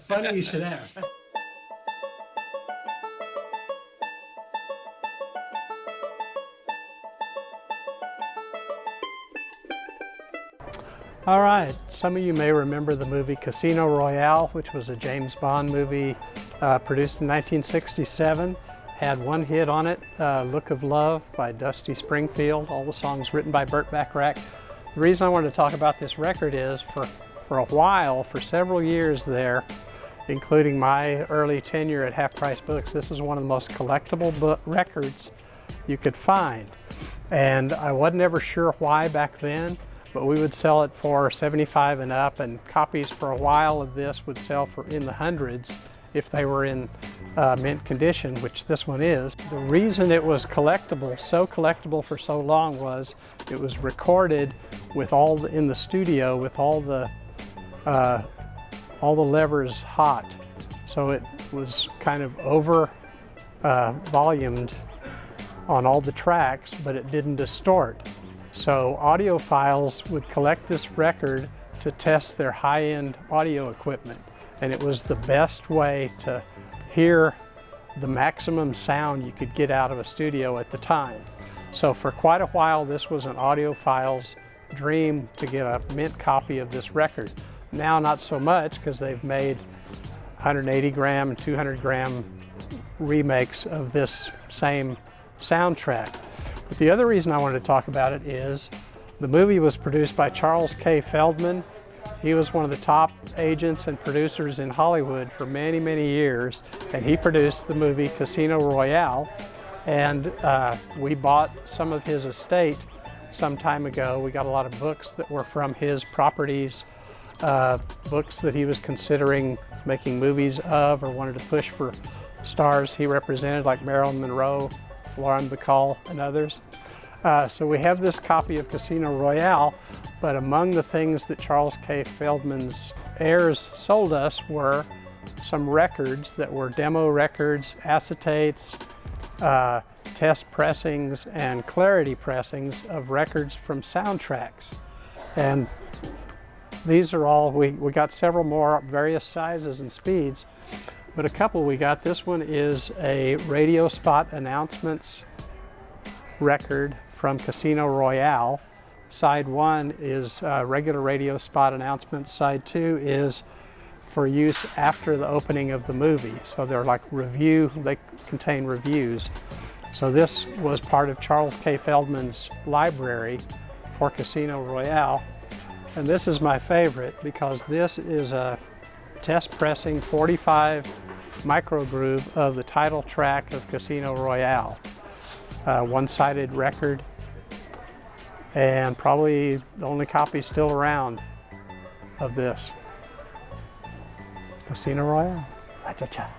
Funny you should ask. All right, some of you may remember the movie Casino Royale, which was a James Bond movie produced in 1967. Had one hit on it, Look of Love by Dusty Springfield, all the songs written by Burt Bacharach. The reason I wanted to talk about this record is for a while, for several years there, including my early tenure at Half Price Books, this is one of the most collectible records you could find. And I wasn't ever sure why back then, but we would sell it for $75 and up, and copies for a while of this would sell for in the hundreds if they were in mint condition, which this one is. The reason it was collectible, so collectible for so long, was it was recorded with in the studio with all the levers hot. So it was kind of over volumed on all the tracks, but it didn't distort. So audiophiles would collect this record to test their high-end audio equipment, and it was the best way to hear the maximum sound you could get out of a studio at the time. So for quite a while, this was an audiophile's dream to get a mint copy of this record. Now not so much, because they've made 180 gram and 200 gram remakes of this same soundtrack. But the other reason I wanted to talk about it is the movie was produced by Charles K. Feldman. He was one of the top agents and producers in Hollywood for many, many years, and he produced the movie Casino Royale. And we bought some of his estate some time ago. We got a lot of books that were from his properties, books that he was considering making movies of or wanted to push for stars he represented, like Marilyn Monroe, Lauren Bacall, and others. So we have this copy of Casino Royale, but among the things that Charles K. Feldman's heirs sold us were some records that were demo records, acetates, test pressings, and clarity pressings of records from soundtracks. And these are all, we got several more, various sizes and speeds, but a couple we got. This one is a radio spot announcements record from Casino Royale. Side 1 is regular radio spot announcements. Side 2 is for use after the opening of the movie. So they're like they contain reviews. So this was part of Charles K. Feldman's library for Casino Royale. And this is my favorite because this is a test pressing 45 microgroove of the title track of Casino Royale. One-sided record, and probably the only copy still around of this. Casino Royale. Cha-cha-cha.